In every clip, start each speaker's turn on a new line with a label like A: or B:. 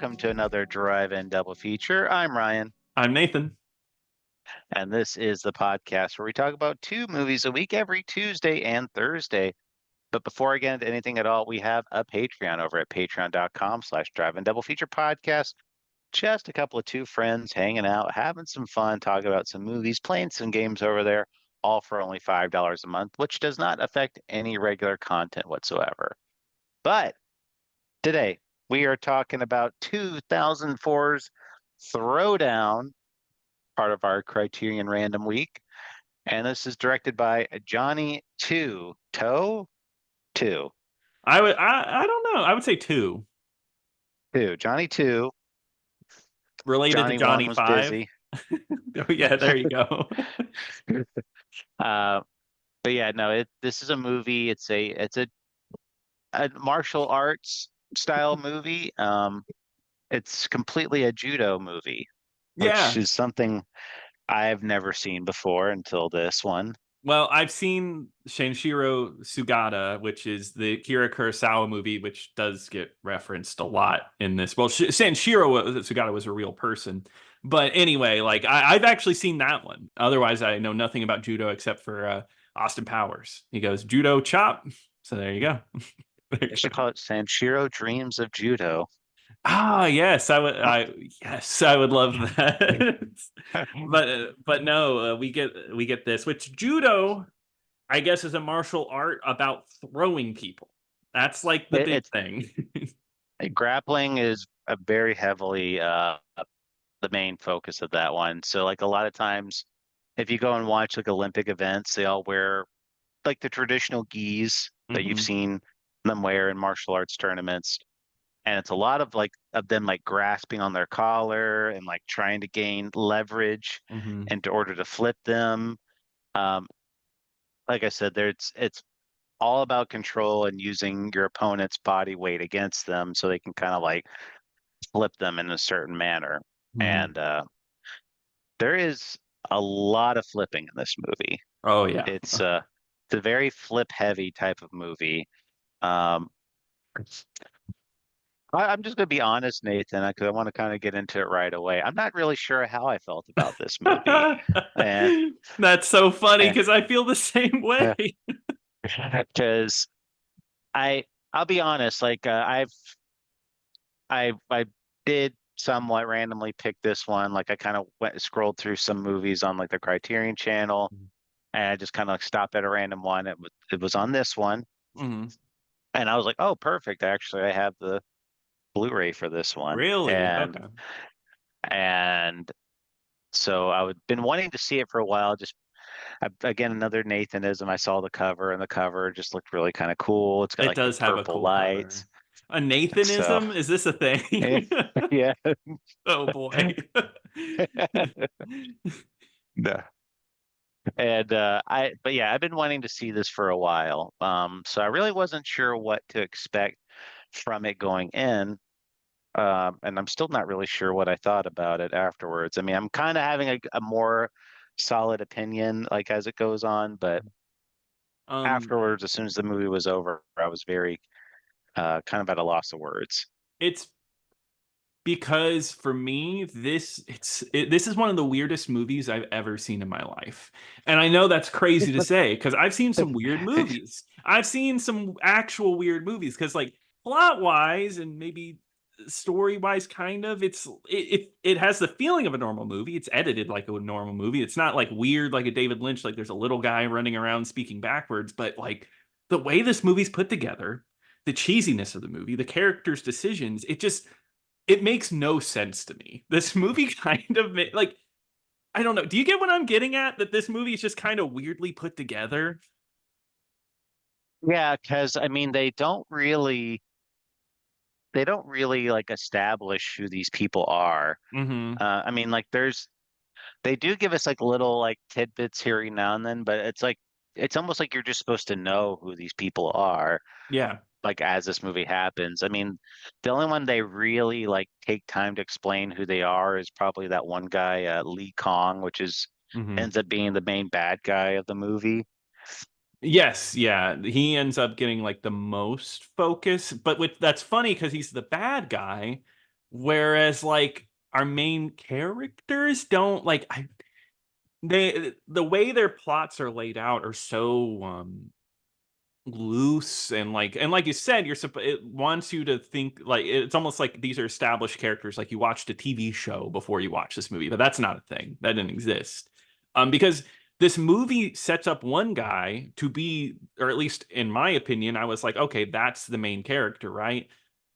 A: welcome to another Drive-In Double Feature. I'm Ryan,
B: I'm Nathan.
A: and this is the podcast where we talk about two movies a week every Tuesday and Thursday. But before I get into anything at all, we have a Patreon over at patreon.com/Drive-In Double Feature Podcast. Just a couple of two friends hanging out, having some fun, talking about some movies, playing some games over there, all for only $5 a month, which does not affect any regular content whatsoever. But today, we are talking about 2004's Throwdown, part of our Criterion Random Week. And this is directed by Johnny Toe.
B: I don't know. I would say two.
A: Johnny Two.
B: Related to
A: Johnny One
B: Johnny
A: was
B: Five.
A: busy.
B: Oh yeah, there you go.
A: uh, but yeah, no, this is a movie. It's a martial arts style movie. It's completely a judo movie, which
B: Yeah.
A: is something I've never seen before until this one.
B: Well, I've seen Shanshiro Sugata, which is the Kira Kurosawa movie, which does get referenced a lot in this. Well, Shanshiro Sugata was a real person. But anyway, like I've actually seen that one. Otherwise, I know nothing about judo except for Austin Powers. He goes judo chop. So there you go.
A: They should call it Sanshiro Dreams of Judo.
B: Ah, yes, I would love that. But no, we get this, which judo, I guess, is a martial art about throwing people. That's like the big
A: It's
B: thing.
A: grappling is a very heavily the main focus of that one. So like a lot of times if you go and watch like Olympic events, they all wear like the traditional gis that you've
B: Hmm.
A: seen them wear in martial arts tournaments. And it's a lot of like of them like grasping on their collar and like trying to gain leverage
B: Hmm.
A: in order to flip them. Um, like I said, it's all about control and using your opponent's body weight against them so they can kind of like flip them in a certain manner.
B: Hmm.
A: And there is a lot of flipping in this movie.
B: Oh yeah.
A: It's a very flip heavy type of movie. Um, I'm just gonna be honest, Nathan, because I want to kind of get into it right away. I'm not really sure how I felt about this movie, and
B: That's so funny because I feel the same way.
A: because I I'll be honest, like I did somewhat randomly pick this one. Like I kind of went scrolled through some movies on like the Criterion channel, and I just kind of like stopped at a random one. It was on this one,
B: Mhm.
A: and I was like, oh, perfect. Actually, I have the Blu-ray for this one,
B: Really?
A: and
B: Okay.
A: and so I would been wanting to see it for a while. Again, another Nathanism. I saw the cover, and the cover just looked really kind of cool. It's got
B: It
A: like the
B: does have a
A: purple
B: cool
A: lights.
B: cover. A
A: So
B: Nathanism? Is this a
A: yeah,
B: thing?
A: yeah.
B: Oh boy.
A: No. And but yeah, I've been wanting to see this for a while. So I really wasn't sure what to expect from it going in. And I'm still not really sure what I thought about it afterwards. I mean, I'm kind of having a more solid opinion like as it goes on, but
B: Um,
A: afterwards, as soon as the movie was over, I was very kind of at a loss of words.
B: it's because for me, this is one of the weirdest movies I've ever seen in my life. And I know that's crazy to say because I've seen some weird movies. I've seen some actual weird movies because like plot wise and maybe story wise kind of it has the feeling of a normal movie. It's edited like a normal movie. It's not like weird like a David Lynch like there's a little guy running around speaking backwards, but like the way this movie's put together, the cheesiness of the movie, the characters' decisions, it makes no sense to me. This movie kind of like I don't know. Do you get what I'm getting at? That this movie is just kind of weirdly put together.
A: Yeah, because I mean, they don't really like establish who these people are.
B: Hmm.
A: I mean, like they do give us like little like tidbits here and now and then, but it's like it's almost like you're just supposed to know who these people are,
B: Yeah.
A: like as this movie happens. I mean, the only one they really like take time to explain who they are is probably that one guy, Lee Kong, which is
B: Hmm.
A: ends up being the main bad guy of the movie.
B: Yes, yeah. He ends up getting like the most focus, but with that's funny because he's the bad guy, Whereas like our main characters don't like the way their plots are laid out are so loose, and like you said, it wants you to think like it's almost like these are established characters, like you watched a TV show before you watch this movie, but that's not a thing. That didn't exist. Because this movie sets up one guy to be, or at least in my opinion, I was like, okay, that's the main character, right?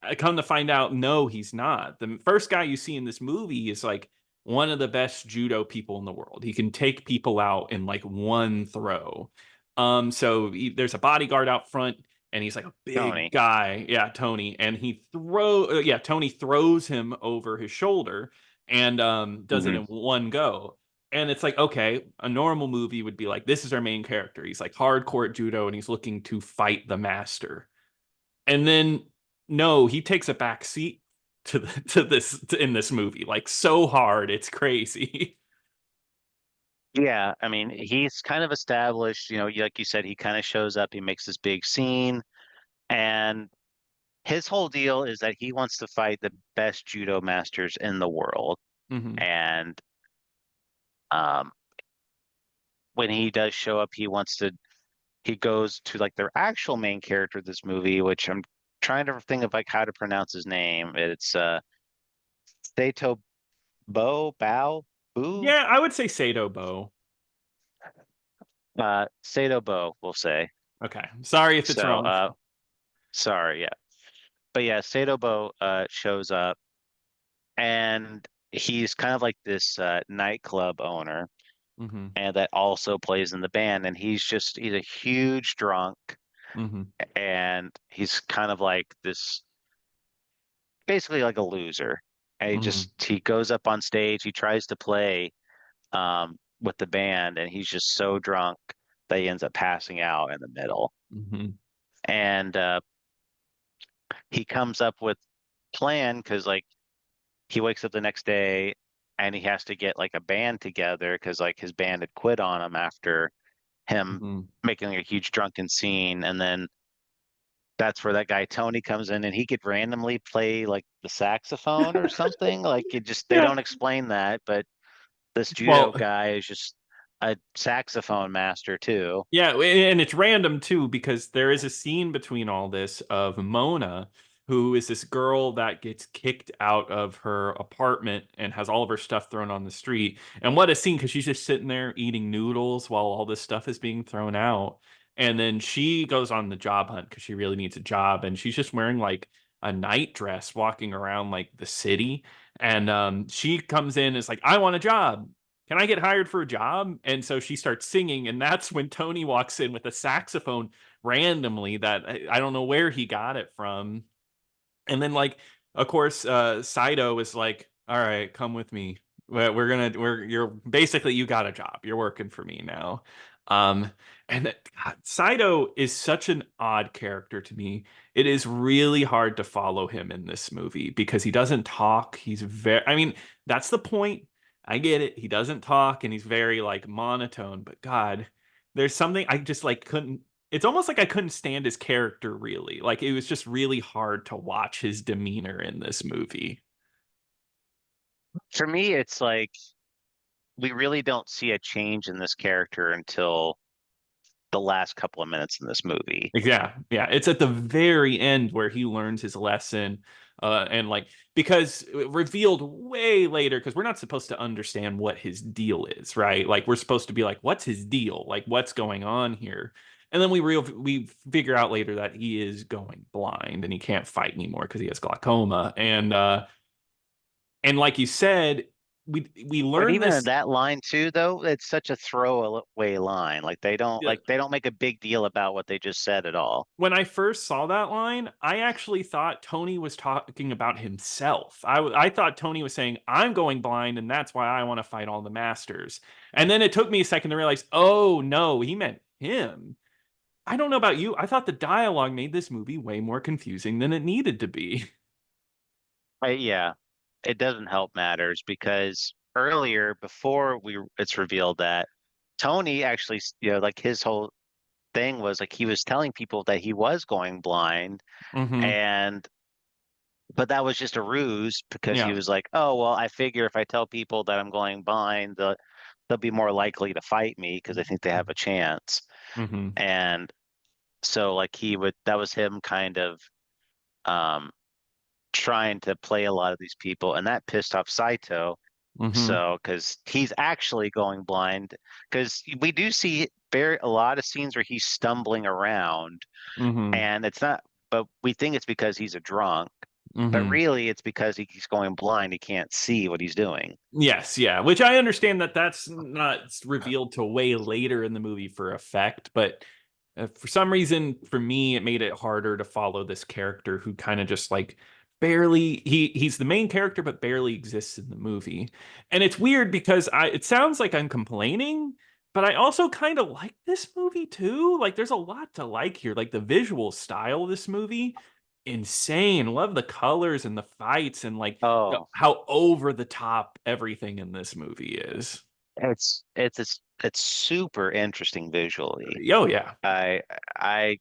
B: I come to find out, no, he's not. The first guy you see in this movie is like one of the best judo people in the world. He can take people out in like one throw. There's a bodyguard out front, and he's like a big
A: Tony.
B: guy. Yeah, Tony. And Tony throws him over his shoulder and does it
A: Hmm.
B: in one go. And it's like, okay, a normal movie would be like, this is our main character. He's like hardcore at judo and he's looking to fight the master. And then no, he takes a back seat in this movie, like so hard, it's crazy.
A: Yeah, I mean, he's kind of established, like you said, he kind of shows up, he makes this big scene, and his whole deal is that he wants to fight the best judo masters in the world.
B: Hmm.
A: And um, when he does show up, he goes to like their actual main character of this movie, which I'm trying to think of like how to pronounce his name. It's Sato Bao Boo,
B: Yeah, I would say Sato Bo.
A: Sato Bo, we'll say.
B: Okay. Sorry if it's
A: So,
B: wrong.
A: sorry, yeah. But yeah, Satobo shows up, and he's kind of like this nightclub owner,
B: Hmm.
A: and that also plays in the band. And he's a huge drunk,
B: Hmm.
A: and he's kind of like this, basically like a loser. And
B: Hmm.
A: he goes up on stage, he tries to play with the band, and he's just so drunk that he ends up passing out in the middle.
B: Hmm.
A: And he comes up with plan because like he wakes up the next day and he has to get like a band together because like his band had quit on him after him
B: Hmm.
A: making a huge drunken scene. And then that's where that guy Tony comes in, and he could randomly play like the saxophone or something. Like they
B: Yeah.
A: don't explain that, but this judo
B: Well,
A: guy is just a saxophone master too.
B: yeah, and it's random too because there is a scene between all this of Mona, who is this girl that gets kicked out of her apartment and has all of her stuff thrown on the street. And what a scene, because she's just sitting there eating noodles while all this stuff is being thrown out. And then she goes on the job hunt because she really needs a job, and she's just wearing like a night dress walking around like the city. And she comes in and is like, I want a job, can I get hired for a job? And so she starts singing, and that's when Tony walks in with a saxophone randomly that I don't know where he got it from. And then, like, of course, Saito is like, "All right, come with me. You're basically, you got a job. You're working for me now." Um, God, Saito is such an odd character to me. It is really hard to follow him in this movie because he doesn't talk. I mean, that's the point. I get it. He doesn't talk and he's very like monotone, but God, there's something I just like couldn't, it's almost like I couldn't stand his character really. Like it was just really hard to watch his demeanor in this movie.
A: For me, it's like we really don't see a change in this character until the last couple of minutes in this movie.
B: Yeah, yeah. It's at the very end where he learns his lesson. And like, because revealed way later, because we're not supposed to understand what his deal is, right? Like, we're supposed to be like, what's his deal? Like, what's going on here? And then we figure out later that he is going blind and he can't fight anymore because he has glaucoma. And like you said, we
A: But
B: learn
A: even in
B: this.
A: that line too, though, it's such a throwaway line. Like they don't make a big deal about what they just said at all.
B: When I first saw that line, I actually thought Tony was talking about himself. I thought Tony was saying, I'm going blind, and that's why I want to fight all the masters. And then it took me a second to realize, oh, no, he meant him. I don't know about you. I thought the dialogue made this movie way more confusing than it needed to be.
A: Yeah, it doesn't help matters because earlier, before it's revealed that Tony actually, like his whole thing was like he was telling people that he was going blind,
B: Hmm.
A: and but that was just a ruse because he
B: Yeah.
A: was like, oh, well, I figure if I tell people that I'm going blind, they'll be more likely to fight me because I think they have a chance.
B: Hmm.
A: And so like that was him kind of um trying to play a lot of these people, and that pissed off Saito.
B: Hmm.
A: So, because he's actually going blind, because we do see very a lot of scenes where he's stumbling around,
B: Hmm.
A: and it's not, but we think it's because he's a drunk, but
B: Hmm.
A: really it's because he's going blind. He can't see what he's doing.
B: Yes, yeah, which I understand that that's not revealed till way later in the movie for effect, but for some reason, for me, it made it harder to follow this character who kind of just like barely he's the main character but barely exists in the movie. And it's weird because it sounds like I'm complaining, but I also kind of like this movie too. Like there's a lot to like here. Like the visual style of this movie, insane. Love the colors and the fights and like
A: Oh,
B: how over the top everything in this movie is.
A: it's super interesting visually.
B: Oh yeah.
A: I I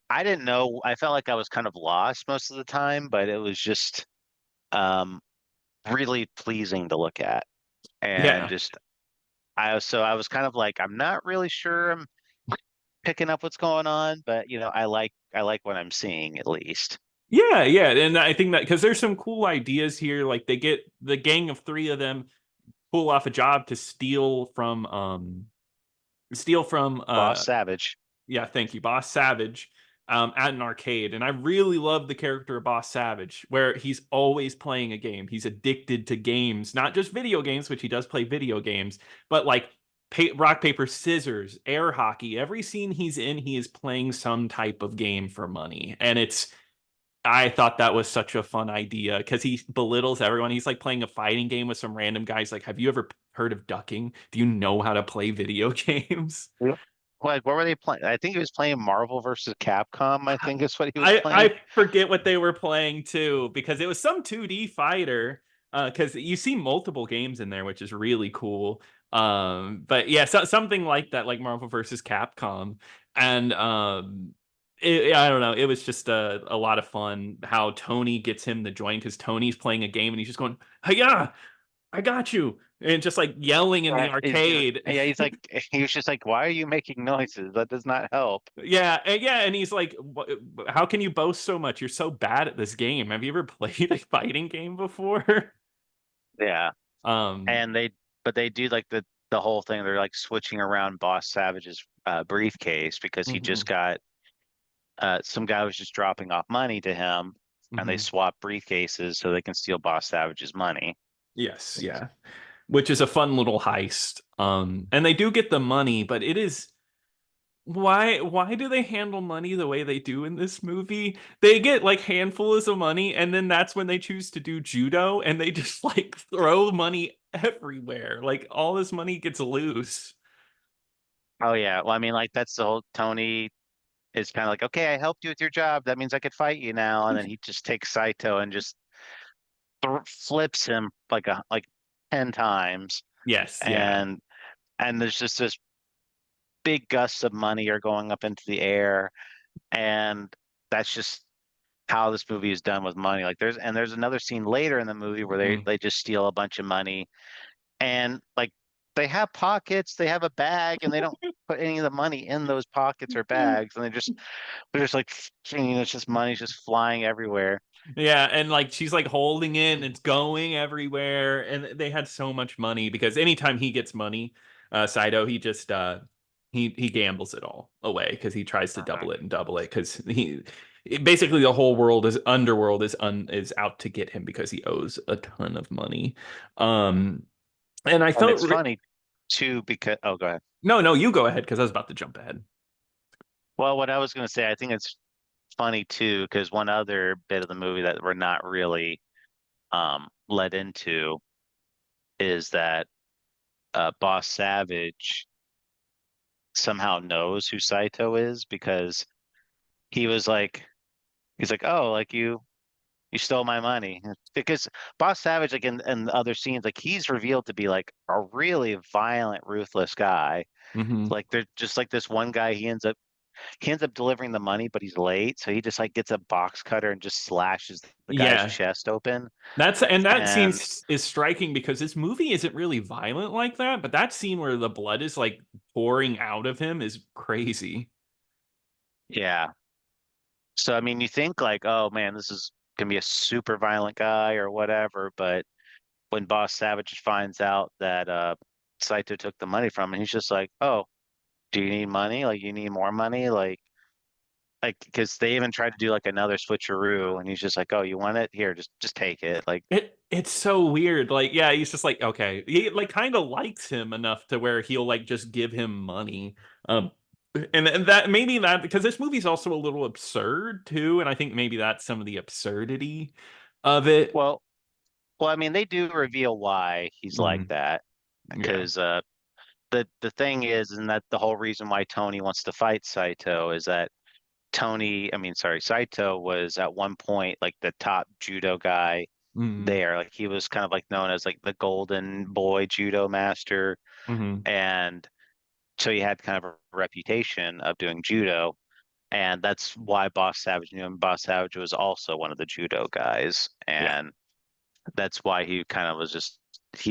A: I didn't know. I felt like I was kind of lost most of the time, but it was just um really pleasing to look at. And
B: Yeah.
A: just I was kind of like, I'm not really sure I'm picking up what's going on, but I like what I'm seeing at least.
B: Yeah, yeah, and I think that because there's some cool ideas here. Like they get the gang of three of them pull off a job to steal from
A: Boss Savage.
B: yeah, thank you, Boss Savage, at an arcade. And I really love the character of Boss Savage, where he's always playing a game. He's addicted to games, not just video games, which he does play video games, but like rock, paper, scissors, air hockey. Every scene he's in, he is playing some type of game for money. And I thought that was such a fun idea because he belittles everyone. He's like playing a fighting game with some random guys. Like, have you ever heard of ducking? Do you know how to play video games?
A: Yep. Like, what were they playing? I think he was playing Marvel versus Capcom, I think is what he was playing.
B: I forget what they were playing too because it was some 2D fighter. Because you see multiple games in there, which is really cool. But yeah, something like that, like Marvel versus Capcom, and I don't know. It was just a lot of fun how Tony gets him to join because Tony's playing a game and he's just going, "Hey, yeah, I got you," and just like yelling in the
A: Right.
B: arcade.
A: Yeah, he's like, he was just like, why are you making noises? That does not help.
B: Yeah, and he's like, "How can you boast so much? You're so bad at this game. Have you ever played a fighting game before?"
A: Yeah.
B: Um,
A: And but they do like the whole thing. They're like switching around Boss Savage's briefcase because he just
B: mhm,
A: got some guy was just dropping off money to him, and they
B: mhm.
A: swap briefcases so they can steal Boss Savage's money.
B: Yes, yeah, which is a fun little heist. And they do get the money, but it is why do they handle money the way they do in this movie? They get like handfuls of money, and then that's when they choose to do judo, and they just like throw money everywhere. Like all this money gets loose.
A: Oh yeah, well I mean like that's the whole Tony is kind of like, okay, I helped you with your job. That means I could fight you now. And then he just takes Saito and just flips him like 10 times,
B: Yes, yeah.
A: and there's just this big gusts of money are going up into the air, and that's just how this movie is done with money. Like there's another scene later in the movie where
B: Mhm.
A: they just steal a bunch of money, and like they have pockets, they have a bag, and they don't put any of the money in those pockets or bags, and they're just like it's just money's just flying everywhere.
B: Yeah, and like she's like holding it and it's going everywhere. And they had so much money because anytime he gets money, Saito, he just he gambles it all away because he tries to
A: Uh-huh.
B: double it because basically the whole world is underworld is out to get him because he owes a ton of money. Um and I
A: And
B: felt
A: it's funny too because oh, go ahead.
B: no, you go ahead because I was about to jump ahead.
A: Well, what I was going to say, I think it's funny too because one other bit of the movie that we're not really led into is that Boss Savage somehow knows who Saito is because he was like he's like, oh, like you stole my money, because Boss Savage, like in other scenes, like he's revealed to be like a really violent, ruthless guy.
B: Hmm.
A: Like they're just like this one guy he ends up he ends up delivering the money, but he's late, so he just like gets a box cutter and just slashes the guy's
B: Yeah.
A: chest open.
B: That scene
A: And
B: is striking because this movie isn't really violent like that, but that scene where the blood is like pouring out of him is crazy.
A: yeah, so I mean, you think like, oh man, this is gonna be a super violent guy or whatever, but when Boss Savage finds out that Saito took the money from him, he's just like, oh, do you need money? Like, you need more money? Like because they even tried to do like another switcheroo, and he's just like, "Oh, you want it? Here, just take it." Like,
B: It's so weird. Like, yeah, he's just like, okay. He like kind of likes him enough to where he'll like just give him money. Um and that maybe that because this movie's also a little absurd too, and I think maybe that's some of the absurdity of it.
A: well, I mean, they do reveal why he's like
B: Mhm.
A: that,
B: Yeah.
A: because the thing is, and that the whole reason why Tony wants to fight Saito is that Saito was at one point like the top judo guy
B: Hmm.
A: there. Like he was kind of like known as like the golden boy judo master,
B: Hmm.
A: and so he had kind of a reputation of doing judo. And that's why Boss Savage knew him. Boss Savage was also one of the judo guys,
B: Yeah.
A: and that's why he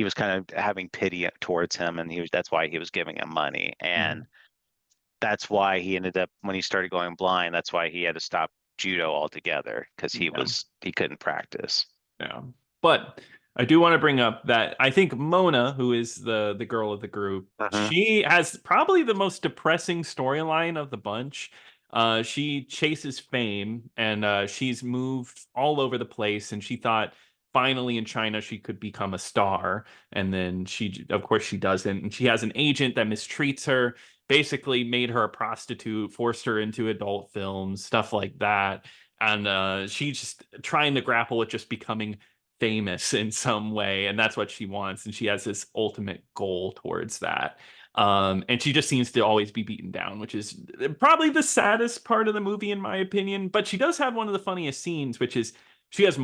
A: was kind of having pity towards him, and that's why he was giving him money, and
B: Hmm.
A: that's why he ended up when he started going blind. That's why he had to stop judo altogether because
B: Yeah.
A: he couldn't practice.
B: Yeah. But I do want to bring up that I think Mona, who is the girl of the group,
A: Hmm.
B: she has probably the most depressing storyline of the bunch. She chases fame and she's moved all over the place and she thought finally in China she could become a star and then she of course she doesn't and she has an agent that mistreats her, basically made her a prostitute, forced her into adult films, stuff like that and she's just trying to grapple with just becoming famous in some way and that's what she wants and she has this ultimate goal towards that and she just seems to always be beaten down, which is probably the saddest part of the movie in my opinion, but she does have one of the funniest scenes, which is she has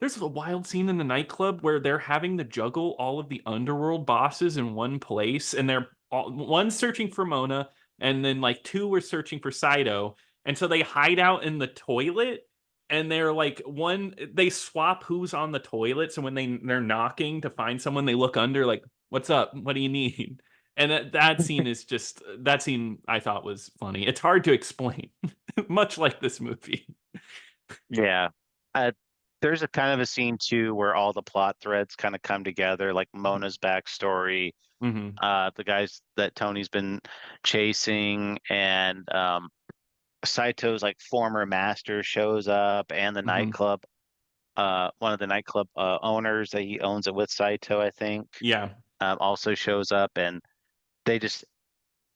B: there's a wild scene in the nightclub where they're having to juggle all of the underworld bosses in one place and one searching for Mona and then like two were searching for Saito, and so they hide out in the toilet and they're like they swap who's on the toilet. So when they're knocking to find someone, they look under like, "What's up? What do you need?" And that scene is just that scene I thought was funny. It's hard to explain, much like this movie.
A: Yeah. Uh, there's a kind of a scene too where all the plot threads kind of come together, like Mona's backstory,
B: Hmm.
A: the guys that Tony's been chasing, and Saito's like former master shows up, and the
B: Hmm.
A: nightclub, one of the nightclub owners that he owns it with Saito, I think,
B: Yeah,
A: also shows up, and they just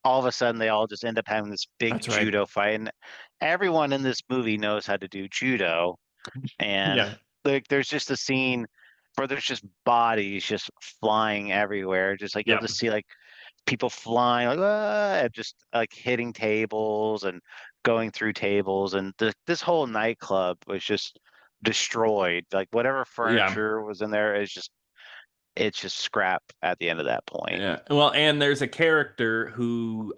A: all of a sudden they all just end up having this big
B: that's right.
A: judo fight, and everyone in this movie knows how to do judo. And
B: Yeah,
A: like there's just a scene where there's just bodies just flying everywhere. Just like you'll
B: yeah,
A: just see like people flying like "Ah," and just like hitting tables and going through tables, and this whole nightclub was just destroyed. Like whatever
B: yeah.
A: furniture was in there is just it's just scrap at the end of that point.
B: Yeah. Well, and there's a character who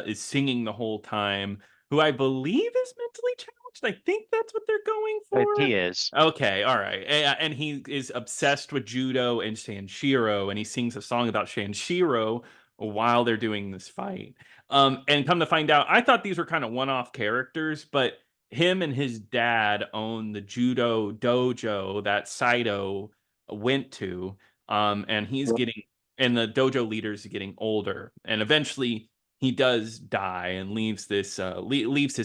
B: is singing the whole time, who I believe is mentally challenged. I think that's what they're going
A: He
B: for.
A: is.
B: Okay, all right. And he is obsessed with judo and Sanshiro, and he sings a song about Sanshiro while they're doing this fight. And come to find out, I thought these were kind of one-off characters, but him and his dad own the judo dojo that Saito went to. And he's getting and the dojo leaders getting older and eventually he does die and leaves his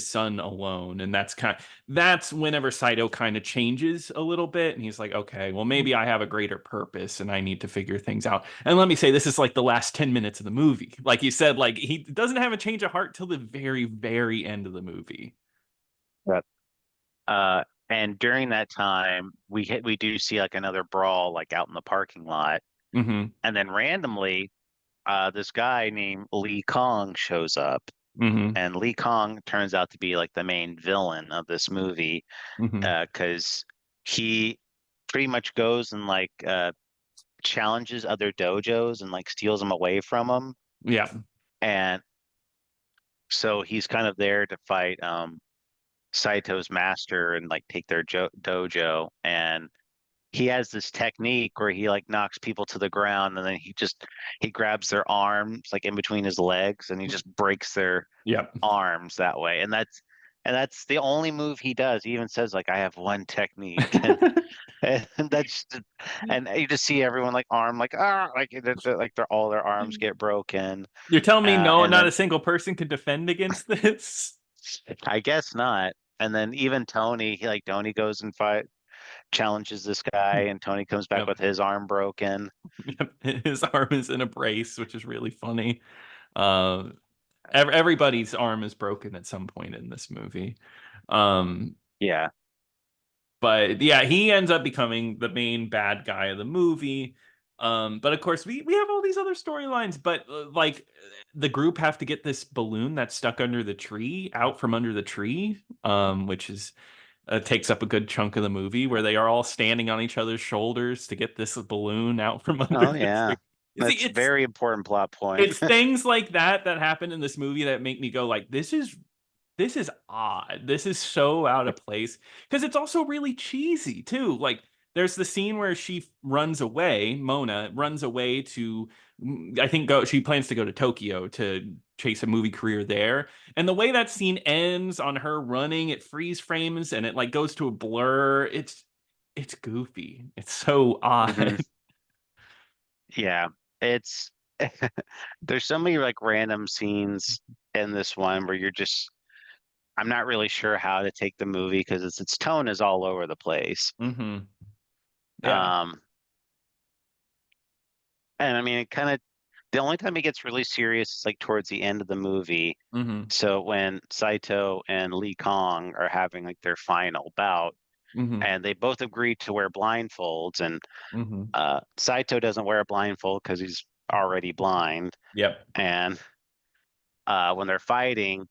B: son alone, and that's whenever Saito kind of changes a little bit and he's like, okay, well maybe I have a greater purpose and I need to figure things out. And let me say, this is like the last 10 minutes of the movie, like you said, like he doesn't have a change of heart till the very very end of the movie.
A: Yep. And during that time, we do see like another brawl like out in the parking lot,
B: Hmm.
A: and then randomly, this guy named Lee Kong shows up,
B: Hmm.
A: and Lee Kong turns out to be like the main villain of this movie,
B: Hmm.
A: because he pretty much goes and like challenges other dojos and like steals them away from them,
B: Yeah.
A: and So he's kind of there to fight Saito's master and like take their dojo. And he has this technique where he like knocks people to the ground and then he grabs their arms like in between his legs and he just breaks their
B: Yep.
A: arms that way. And that's the only move he does. He even says like I have one technique and that's and you just see everyone like arm like like like they're all their arms get broken.
B: You're telling me no,
A: And
B: not a
A: then
B: single person can defend against this?
A: I guess not. And then even Tony, Tony goes and challenges this guy, and Tony comes back
B: Yep.
A: with his arm broken.
B: Yep. His arm is in a brace, which is really funny. Uh, everybody's arm is broken at some point in this movie. Um,
A: Yeah.
B: but yeah, he ends up becoming the main bad guy of the movie. But of course, we have all these other storylines. But like the group have to get this balloon that's stuck under the tree out from under the tree, which is takes up a good chunk of the movie where they are all standing on each other's shoulders to get this balloon out from under
A: Oh
B: the
A: yeah.
B: tree. You see,
A: That's a very important plot point.
B: it's things like that that happen in this movie that make me go like, this is odd. This is so out of place because it's also really cheesy too. Like there's the scene where she runs away, Mona runs away to I think go she plans to go to Tokyo to chase a movie career there. And the way that scene ends on her running, it freeze frames and it like goes to a blur. It's goofy. It's so
A: Hmm.
B: odd.
A: Yeah. It's there's so many like random scenes in this one where I'm not really sure how to take the movie because its tone is all over the place.
B: Hmm. Yeah.
A: Um, and I mean, it kind of the only time it gets really serious is like towards the end of the movie.
B: Hmm.
A: So when Saito and Lee Kong are having like their final bout,
B: Hmm.
A: and they both agree to wear blindfolds, and
B: Hmm.
A: Saito doesn't wear a blindfold because he's already blind,
B: Yep.
A: and when they're fighting,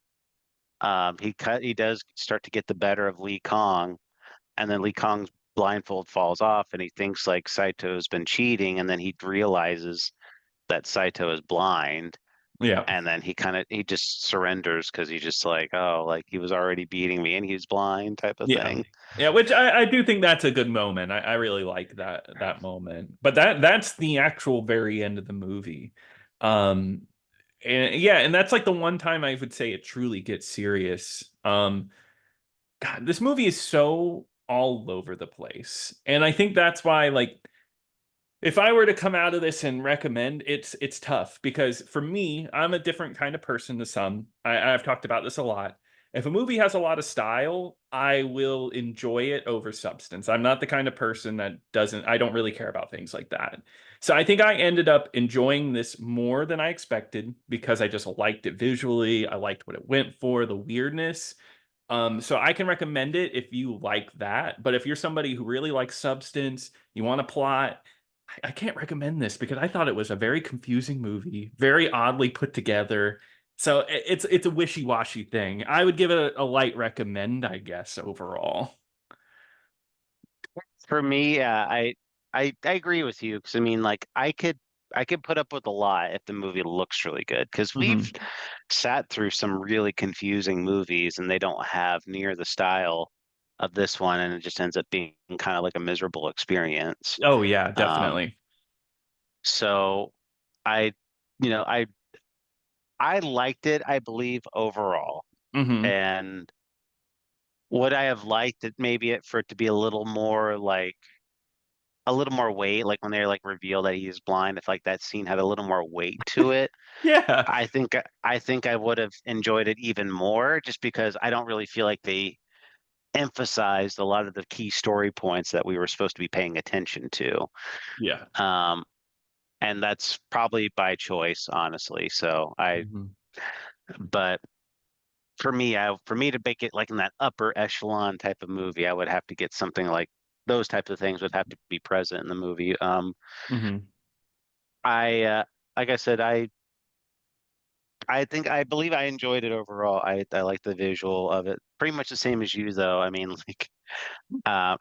A: he does start to get the better of Lee Kong, and then Lee Kong's blindfold falls off, and he thinks like Saito's been cheating, and then he realizes that Saito is blind,
B: Yeah.
A: and then he just surrenders because he's just like, oh, like he was already beating me and he's blind type of
B: Yeah.
A: thing.
B: Yeah, which I do think that's a good moment. I really like that moment. But that's the actual very end of the movie. Um and yeah, and that's like the one time I would say it truly gets serious. God, this movie is so all over the place. And I think that's why like if I were to come out of this and recommend, it's tough because for me, I'm a different kind of person to some. I've talked about this a lot. If a movie has a lot of style, I will enjoy it over substance. I'm not the kind of person that doesn't, I don't really care about things like that. So I think I ended up enjoying this more than I expected because I just liked it visually. I liked what it went for, the weirdness. So I can recommend it if you like that. But if you're somebody who really likes substance, you want a plot, I can't recommend this because I thought it was a very confusing movie, very oddly put together. So it's a wishy-washy thing. I would give it a light recommend, I guess, overall.
A: For me, I agree with you because I mean, like I could put up with a lot if the movie looks really good because we've
B: Hmm.
A: sat through some really confusing movies and they don't have near the style of this one, and it just ends up being kind of like a miserable experience.
B: Oh yeah,
A: Um,
B: definitely.
A: so I, you know, I liked it, I believe overall,
B: Hmm.
A: and would I have liked it maybe for it to be a little more weight, like when they like reveal that he's blind, if like that scene had a little more weight to it,
B: Yeah.
A: I think I would have enjoyed it even more just because I don't really feel like they emphasized a lot of the key story points that we were supposed to be paying attention to.
B: Yeah.
A: Um, and that's probably by choice, honestly.
B: Hmm.
A: But for me to make it like in that upper echelon type of movie, I would have to get something like those types of things would have to be present in the movie.
B: Hmm.
A: I like I said, I believe I enjoyed it overall. I like the visual of it. Pretty much the same as you though. I mean, like uh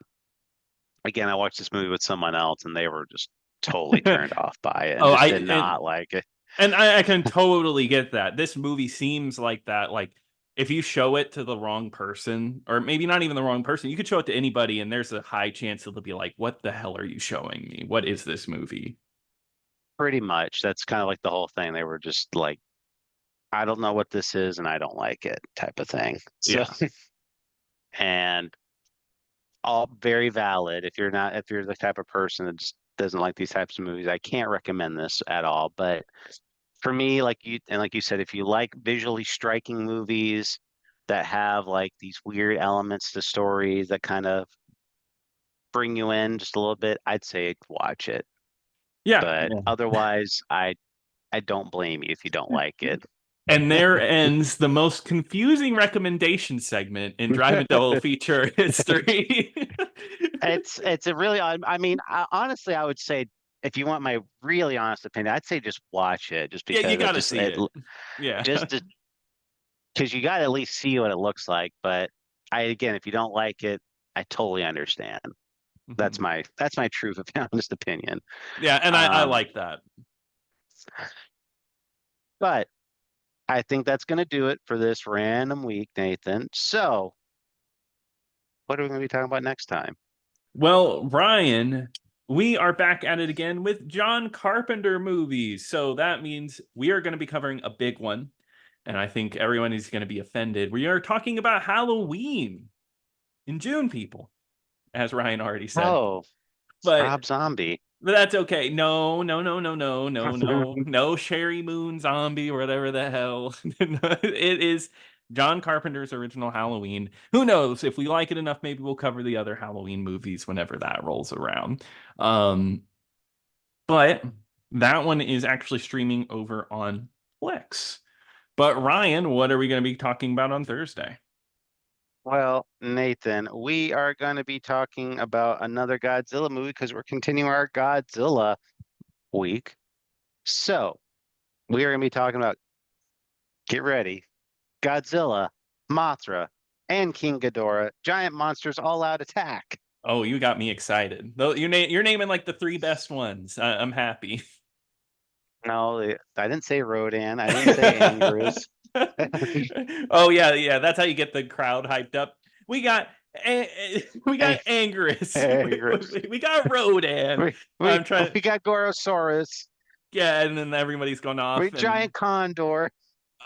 A: again, I watched this movie with someone else and they were just totally turned off by it and
B: Oh,
A: just
B: I
A: did
B: and
A: not like it.
B: And I can totally get that. This movie seems like that. Like, if you show it to the wrong person, or maybe not even the wrong person, you could show it to anybody, and there's a high chance that they'll be like, "What the hell are you showing me? What is this movie?"
A: Pretty much. That's kind of like the whole thing. They were just like, I don't know what this is and I don't like it type of thing. So,
B: Yeah.
A: and all very valid. If you're the type of person that just doesn't like these types of movies, I can't recommend this at all. But for me, like you said, if you like visually striking movies that have like these weird elements to stories that kind of bring you in just a little bit, I'd say watch it.
B: Yeah.
A: But
B: Yeah.
A: otherwise, I don't blame you if you don't like it.
B: And there ends the most confusing recommendation segment in Drive and Double feature history.
A: It's a really I mean honestly I would say if you want my really honest opinion I'd say just watch it just
B: Yeah, you
A: because
B: gotta see it. Yeah.
A: just because you got to at least see what it looks like. But again, if you don't like it, I totally understand.
B: Mhm.
A: That's my true honest opinion.
B: Yeah, and I
A: Um,
B: like that.
A: but I think that's going to do it for this random week, Nathan. So what are we going to be talking about next time?
B: Well, Ryan, we are back at it again with John Carpenter movies. So that means we are going to be covering a big one. And I think everyone is going to be offended. We are talking about Halloween in June, people, as Ryan already said.
A: Oh,
B: But
A: Rob Zombie.
B: that's okay. No, no, no, no, no, no, no, no Sherry Moon Zombie or whatever the hell. It is John Carpenter's original Halloween. Who knows? If we like it enough, maybe we'll cover the other Halloween movies whenever that rolls around. Um, but that one is actually streaming over on Plex. But Ryan, what are we going to be talking about on Thursday?
A: Well, Nathan, we are going to be talking about another Godzilla movie because we're continuing our Godzilla week. So we are going to be talking about, get ready, Godzilla, Mothra, and King Ghidorah, giant monsters all out attack.
B: Oh, you got me excited. Though you're naming like the three best ones. I'm happy.
A: No, I didn't say Rodan. I didn't say Angerus.
B: Oh yeah, yeah. That's how you get the crowd hyped up. We got we got Angerus.
A: Angerus.
B: We got Rodan.
A: We, we,
B: I'm trying.
A: we got Gorosaurus.
B: Yeah, and then everybody's going
A: We
B: off. And
A: giant condor.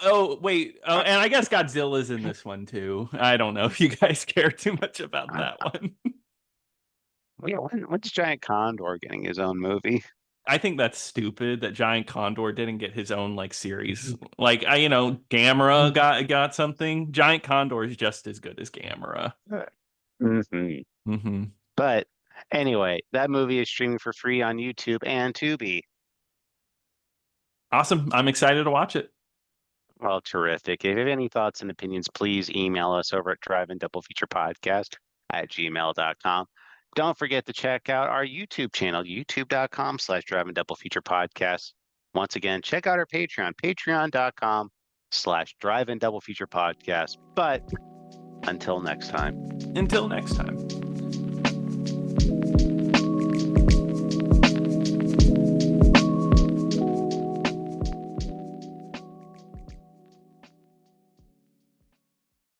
B: oh wait, oh, and I guess Godzilla's in this one too. I don't know if you guys care too much about that one.
A: Yeah, when's Giant Condor getting his own movie?
B: I think that's stupid that Giant Condor didn't get his own like series. Like Gamera got something. Giant Condor is just as good as Gamera.
A: Mm-hmm.
B: Mm-hmm.
A: But anyway, that movie is streaming for free on YouTube and Tubi.
B: Awesome. I'm excited to watch it.
A: Well, terrific. If you have any thoughts and opinions, please email us over at Drive-In Double Feature Podcast at gmail.com. Don't forget to check out our YouTube channel, youtube.com/Drive-In Double Feature Podcast. Once again, check out our Patreon, patreon.com/Drive-In Double Feature Podcast. But until next time.
B: Until next time.